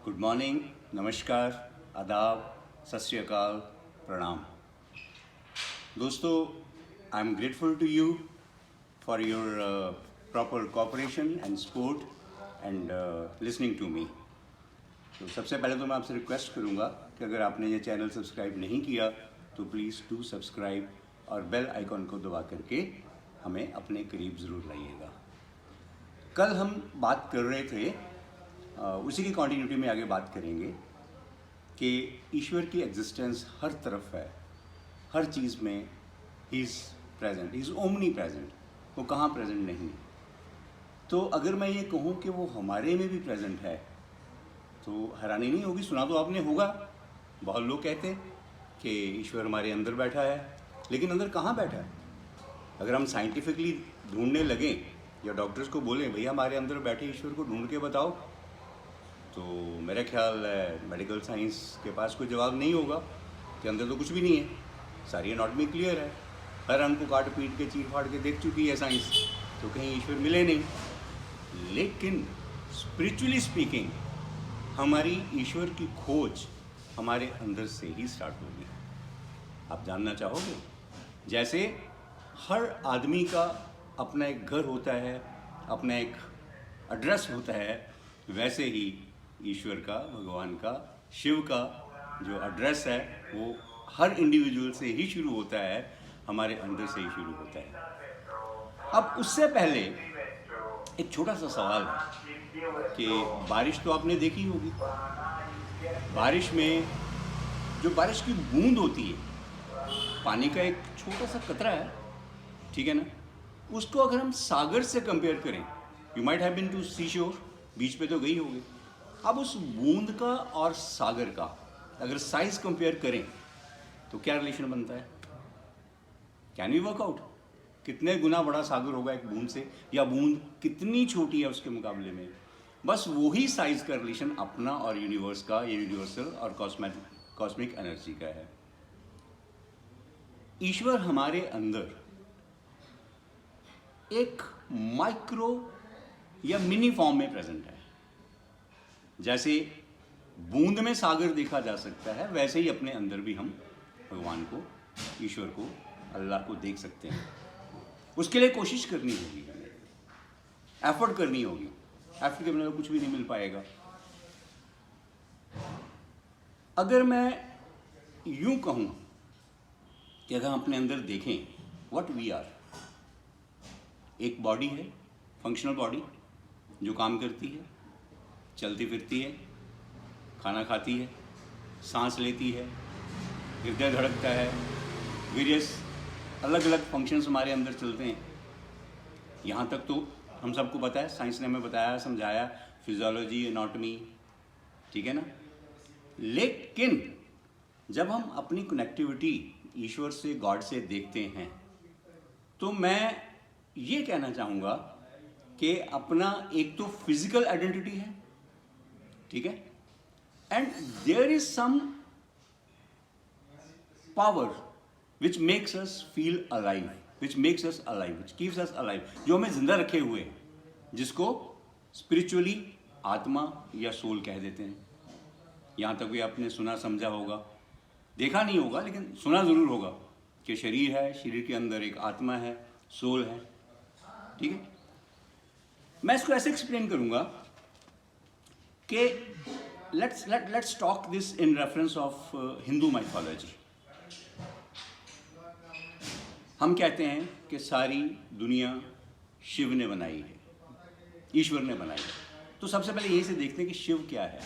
Good morning, नमस्कार, आदाब, सत श्री अकाल, प्रणाम। दोस्तों, I am grateful to you for your proper cooperation and support and listening to me. तो सबसे पहले तो मैं आपसे रिक्वेस्ट करूँगा कि अगर आपने ये चैनल सब्सक्राइब नहीं किया तो प्लीज़ डू सब्सक्राइब और बेल आइकॉन को दबा करके हमें अपने करीब ज़रूर लाइएगा। कल हम बात कर रहे थे, उसी की कंटिन्यूटी में आगे बात करेंगे कि ईश्वर की एग्जिस्टेंस हर तरफ है, हर चीज़ में he is present, he is omni present. वो कहाँ प्रेजेंट नहीं। तो अगर मैं ये कहूँ कि वो हमारे में भी प्रेजेंट है तो हैरानी नहीं होगी। सुना तो आपने होगा, बहुत लोग कहते हैं कि ईश्वर हमारे अंदर बैठा है, लेकिन अंदर कहाँ बैठा है? अगर हम साइंटिफिकली ढूंढने लगें या डॉक्टर्स को बोलें भैया हमारे अंदर बैठे ईश्वर को ढूंढ के बताओ, तो मेरा ख्याल है मेडिकल साइंस के पास कोई जवाब नहीं होगा कि अंदर तो कुछ भी नहीं है, सारी एनाटॉमी क्लियर है, हर अंग को काट पीट के चीर फाड़ के देख चुकी है साइंस, तो कहीं ईश्वर मिले नहीं। लेकिन स्पिरिचुअली स्पीकिंग हमारी ईश्वर की खोज हमारे अंदर से ही स्टार्ट होगी। आप जानना चाहोगे? जैसे हर आदमी का अपना एक घर होता है, अपना एक एड्रेस होता है, वैसे ही ईश्वर का, भगवान का, शिव का जो एड्रेस है वो हर इंडिविजुअल से ही शुरू होता है, हमारे अंदर से ही शुरू होता है। अब उससे पहले एक छोटा सा सवाल है कि बारिश तो आपने देखी होगी। बारिश में जो बारिश की बूंद होती है, पानी का एक छोटा सा कतरा है, ठीक है ना, उसको अगर हम सागर से कंपेयर करें, you might have been to see shore, beach पे तो गई होगी। अब उस बूंद का और सागर का अगर साइज कंपेयर करें तो क्या रिलेशन बनता है? Can we work out? कितने गुना बड़ा सागर होगा एक बूंद से, या बूंद कितनी छोटी है उसके मुकाबले में? बस वही साइज का रिलेशन अपना और यूनिवर्स का, ये यूनिवर्सल और कॉस्मिक एनर्जी का है। ईश्वर हमारे अंदर एक माइक्रो या मिनी फॉर्म में प्रेजेंट है। जैसे बूंद में सागर देखा जा सकता है, वैसे ही अपने अंदर भी हम भगवान को, ईश्वर को, अल्लाह को देख सकते हैं। उसके लिए कोशिश करनी होगी, एफर्ट करनी होगी। एफर्ट के बिना कुछ भी नहीं मिल पाएगा। अगर मैं यूं कहूं कि अगर हम अपने अंदर देखें व्हाट वी आर, एक बॉडी है, फंक्शनल बॉडी जो काम करती है, चलती फिरती है, खाना खाती है, सांस लेती है, हृदय धड़कता है, वेरियस अलग अलग फंक्शंस हमारे अंदर चलते हैं। यहाँ तक तो हम सबको पता है, साइंस ने हमें बताया, समझाया, फिजियोलॉजी, एनाटॉमी, ठीक है ना। लेकिन जब हम अपनी कनेक्टिविटी ईश्वर से, गॉड से देखते हैं, तो मैं ये कहना चाहूँगा कि अपना एक तो फिजिकल आइडेंटिटी है, ठीक है, and there is some power which makes us feel alive, which makes us alive, which keeps us alive, जो हमें जिंदा रखे हुए हैं, जिसको स्पिरिचुअली आत्मा या सोल कह देते हैं। यहाँ तक भी आपने सुना, समझा होगा, देखा नहीं होगा, लेकिन सुना जरूर होगा कि शरीर है, शरीर के अंदर एक आत्मा है, सोल है, ठीक है। मैं इसको ऐसे एक्सप्लेन करूंगा कि let's talk this in reference of Hindu mythology. हम कहते हैं कि सारी दुनिया शिव ने बनाई है, ईश्वर ने बनाई है। तो सबसे पहले यही से देखते हैं कि शिव क्या है।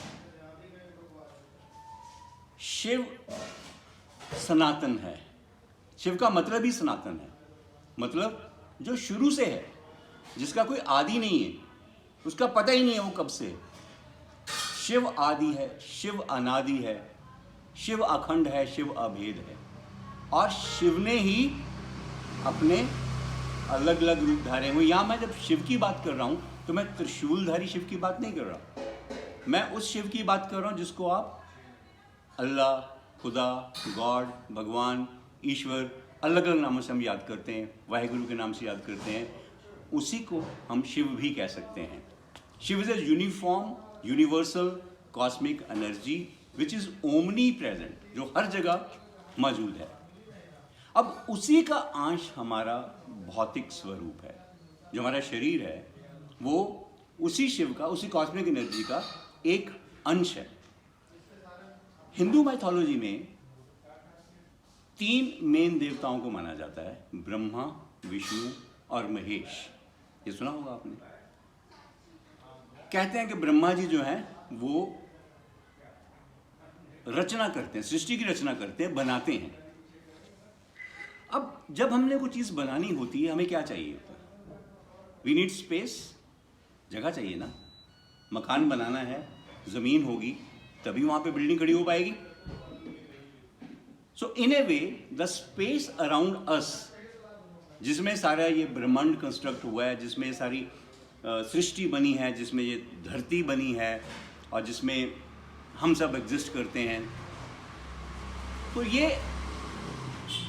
शिव सनातन है। शिव का मतलब ही सनातन है, मतलब जो शुरू से है, जिसका कोई आदि नहीं है, उसका पता ही नहीं है वो कब से है। शिव आदि है, शिव अनादि है, शिव अखंड है, शिव अभेद है, और शिव ने ही अपने अलग अलग रूप धारे हुए। यहाँ मैं जब शिव की बात कर रहा हूँ तो मैं त्रिशूलधारी शिव की बात नहीं कर रहा, मैं उस शिव की बात कर रहा हूँ जिसको आप अल्लाह, खुदा, गॉड, भगवान, ईश्वर, अलग अलग नामों से हम याद करते हैं, वाहिगुरु के नाम से याद करते हैं, उसी को हम शिव भी कह सकते हैं। Shiv is a uniform, universal, cosmic energy which is omnipresent, जो हर जगह मौजूद है। अब उसी का अंश हमारा भौतिक स्वरूप है। जो हमारा शरीर है वो उसी शिव का, उसी कॉस्मिक एनर्जी का एक अंश है। हिंदू माइथोलॉजी में 3 मेन देवताओं को माना जाता है, ब्रह्मा, विष्णु और महेश। ये सुना होगा आपने। कहते हैं कि ब्रह्मा जी जो हैं वो रचना करते हैं, सृष्टि की रचना करते हैं, बनाते हैं। अब जब हमने कोई चीज बनानी होती है हमें क्या चाहिए? वी नीड स्पेस, जगह चाहिए ना। मकान बनाना है, जमीन होगी तभी वहां पे बिल्डिंग खड़ी हो पाएगी। So in a way the space around us, जिसमें सारा ये ब्रह्मांड कंस्ट्रक्ट हुआ है, जिसमें सारी सृष्टि बनी है, जिसमें ये धरती बनी है और जिसमें हम सब एग्जिस्ट करते हैं, तो ये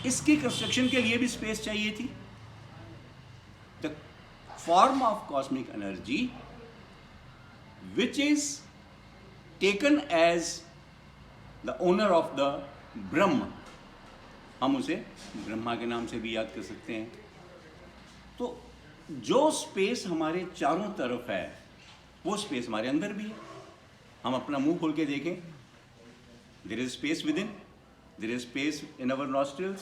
इसकी कंस्ट्रक्शन के लिए भी स्पेस चाहिए थी। The form of cosmic energy which is taken as the owner of the Brahm, हम उसे ब्रह्मा के नाम से भी याद कर सकते हैं। तो जो स्पेस हमारे चारों तरफ है वो स्पेस हमारे अंदर भी है। हम अपना मुंह खोल के देखें, there is space within, there is space in our nostrils,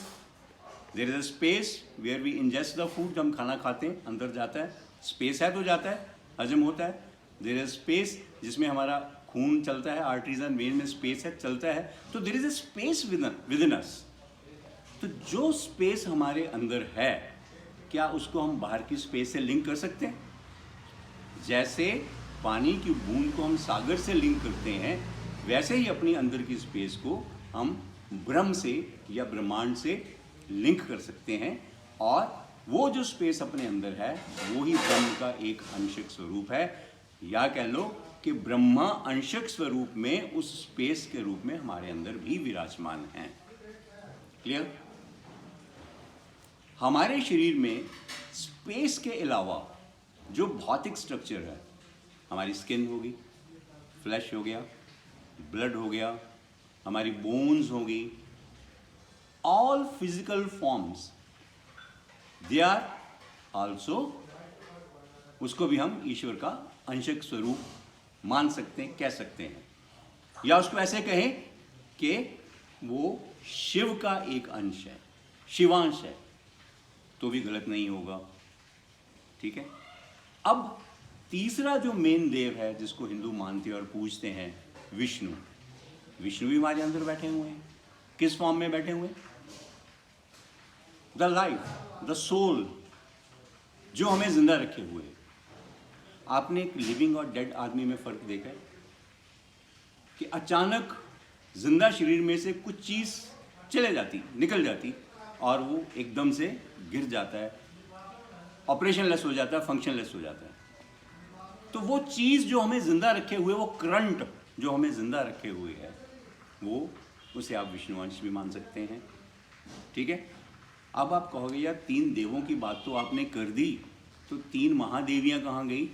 there is a space where we ingest the food, हम खाना खाते हैं अंदर जाता है, स्पेस है तो जाता है, हजम होता है। देयर इज स्पेस जिसमें हमारा खून चलता है, आर्टरीज एंड वेन में स्पेस है, चलता है। तो there is a space within us. तो जो स्पेस हमारे अंदर है, क्या उसको हम बाहर की स्पेस से लिंक कर सकते हैं? जैसे पानी की बूंद को हम सागर से लिंक करते हैं, वैसे ही अपनी अंदर की स्पेस को हम ब्रह्म से या ब्रह्मांड से लिंक कर सकते हैं। और वो जो स्पेस अपने अंदर है वो ही ब्रह्म का एक अंशक स्वरूप है, या कह लो कि ब्रह्मा अंशक स्वरूप में उस स्पेस के रूप में हमारे अंदर भी विराजमान है। क्लियर? हमारे शरीर में स्पेस के अलावा जो भौतिक स्ट्रक्चर है, हमारी स्किन होगी, फ्लैश हो गया, ब्लड हो गया, हमारी बोन्स होगी, all physical forms they are also, उसको भी हम ईश्वर का अंशक स्वरूप मान सकते हैं, कह सकते हैं। या उसको ऐसे कहें कि वो शिव का एक अंश है, शिवांश है, तो भी गलत नहीं होगा। ठीक है। अब तीसरा जो मेन देव है जिसको हिंदू मानते और पूजते हैं, विष्णु। विष्णु भी हमारे अंदर बैठे हुए हैं। किस फॉर्म में बैठे हुए? द लाइफ, द सोल, जो हमें जिंदा रखे हुए। आपने एक लिविंग और डेड आदमी में फर्क देखा है कि अचानक जिंदा शरीर में से कुछ चीज चले जाती, निकल जाती और वो एकदम से गिर जाता है, ऑपरेशन लेस हो जाता है, फंक्शन लेस हो जाता है। तो वो चीज जो हमें जिंदा रखे हुए, वो करंट जो हमें जिंदा रखे हुए है, वो उसे आप विष्णुवंश भी मान सकते हैं। ठीक है। अब आप कहोगे यार 3 देवों की बात तो आपने कर दी, तो 3 महादेवियां कहाँ गई?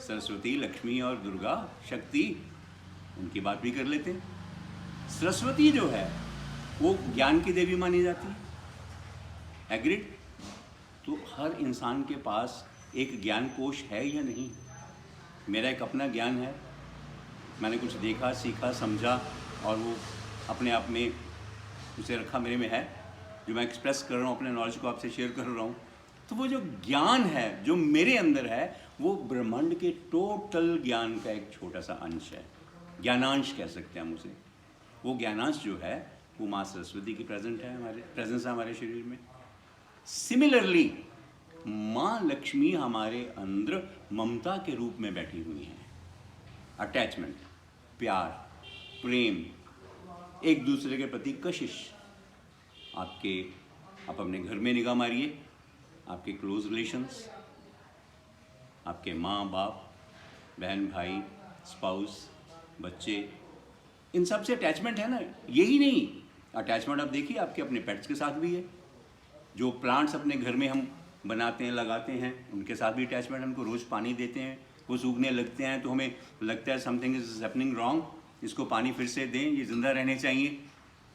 सरस्वती, लक्ष्मी और दुर्गा शक्ति, उनकी बात भी कर लेते हैं। सरस्वती जो है वो ज्ञान की देवी मानी जाती है। एग्रीड? तो हर इंसान के पास एक ज्ञान कोश है या नहीं? मेरा एक अपना ज्ञान है, मैंने कुछ देखा, सीखा, समझा और वो अपने आप में उसे रखा मेरे में है, जो मैं एक्सप्रेस कर रहा हूँ, अपने नॉलेज को आपसे शेयर कर रहा हूँ। तो वो जो ज्ञान है जो मेरे अंदर है, वो ब्रह्मांड के टोटल ज्ञान का एक छोटा सा अंश है, ज्ञानांश कह सकते हैं हम उसे। वो ज्ञानांश जो है वो माँ सरस्वती की प्रेजेंस है हमारे शरीर में। सिमिलरली माँ लक्ष्मी हमारे अंदर ममता के रूप में बैठी हुई हैं। अटैचमेंट, प्यार, प्रेम, एक दूसरे के प्रति कशिश। आप अपने घर में निगाह मारिए, आपके क्लोज रिलेशंस, आपके माँ बाप, बहन भाई, स्पाउस, बच्चे, इन सब से अटैचमेंट है ना। यही नहीं, अटैचमेंट आप देखिए आपके अपने पेट्स के साथ भी है। जो प्लांट्स अपने घर में हम बनाते हैं, लगाते हैं, उनके साथ भी अटैचमेंट, उनको रोज़ पानी देते हैं, वो सूखने लगते हैं तो हमें लगता है समथिंग इज हैपनिंग रॉन्ग, इसको पानी फिर से दें, ये ज़िंदा रहने चाहिए।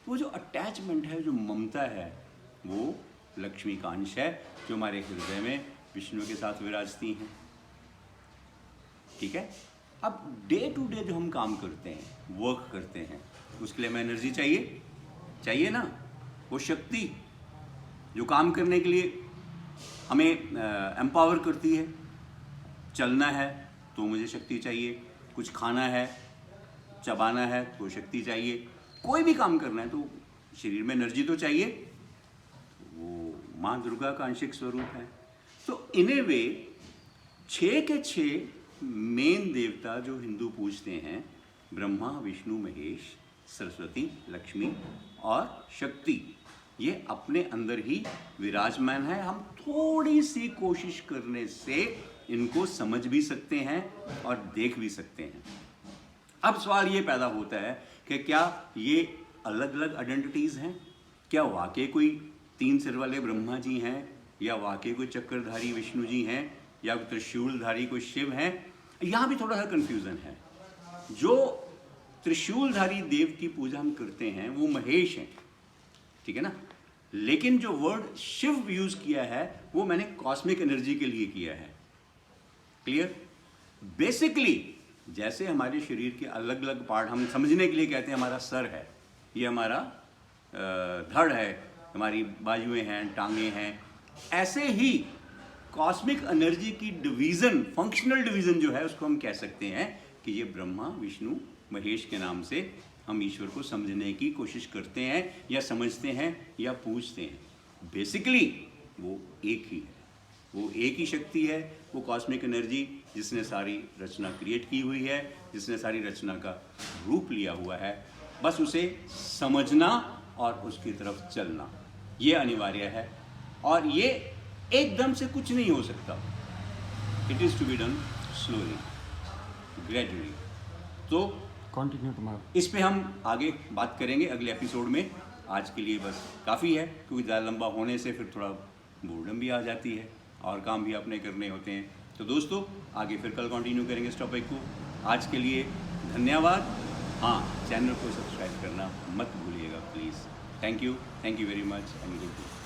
वो जो अटैचमेंट है, जो ममता है, वो लक्ष्मी का अंश है जो हमारे हृदय में विष्णु के साथ विराजती हैं। ठीक है। अब डे टू डे जो हम काम करते हैं, वर्क करते हैं, उसके लिए हमें एनर्जी चाहिए ना। वो शक्ति जो काम करने के लिए हमें एम्पावर करती है। चलना है तो मुझे शक्ति चाहिए, कुछ खाना है, चबाना है तो शक्ति चाहिए, कोई भी काम करना है तो शरीर में एनर्जी तो चाहिए। वो माँ दुर्गा का आंशिक स्वरूप है। तो इन ए वे 6 के 6 मेन देवता जो हिंदू पूजते हैं, ब्रह्मा, विष्णु, महेश, सरस्वती, लक्ष्मी और शक्ति, ये अपने अंदर ही विराजमान है। हम थोड़ी सी कोशिश करने से इनको समझ भी सकते हैं और देख भी सकते हैं। अब सवाल ये पैदा होता है कि क्या ये अलग अलग आइडेंटिटीज़ हैं? क्या वाकई कोई 3 सिर वाले ब्रह्मा जी हैं, या वाकई कोई चक्रधारी विष्णु जी हैं, या त्रिशूलधारी कोई शिव हैं? यहाँ भी थोड़ा सा कन्फ्यूज़न है। जो त्रिशूलधारी देव की पूजा हम करते हैं वो महेश हैं, ठीक है ना। लेकिन जो वर्ड शिव यूज़ किया है वो मैंने कॉस्मिक एनर्जी के लिए किया है। क्लियर? बेसिकली जैसे हमारे शरीर के अलग अलग पार्ट हम समझने के लिए कहते हैं, हमारा सर है, ये हमारा धड़ है, हमारी बाजुएं हैं, टांगें हैं, ऐसे ही कॉस्मिक एनर्जी की डिवीज़न, फंक्शनल डिवीज़न जो है उसको हम कह सकते हैं कि ये ब्रह्मा, विष्णु, महेश के नाम से हम ईश्वर को समझने की कोशिश करते हैं, या समझते हैं, या पूजते हैं। बेसिकली वो एक ही है, वो एक ही शक्ति है, वो कॉस्मिक एनर्जी जिसने सारी रचना क्रिएट की हुई है, जिसने सारी रचना का रूप लिया हुआ है। बस उसे समझना और उसकी तरफ चलना ये अनिवार्य है, और ये एकदम से कुछ नहीं हो सकता। It is to be done slowly, gradually. तो कंटिन्यू टुमारो। इस पे हम आगे बात करेंगे अगले एपिसोड में। आज के लिए बस काफ़ी है, क्योंकि ज़्यादा लंबा होने से फिर थोड़ा बोर्डम भी आ जाती है और काम भी अपने करने होते हैं। तो दोस्तों आगे फिर कल कंटिन्यू करेंगे इस टॉपिक को। आज के लिए धन्यवाद। हाँ, चैनल को सब्सक्राइब करना मत भूलिएगा please. Thank you very much and good day.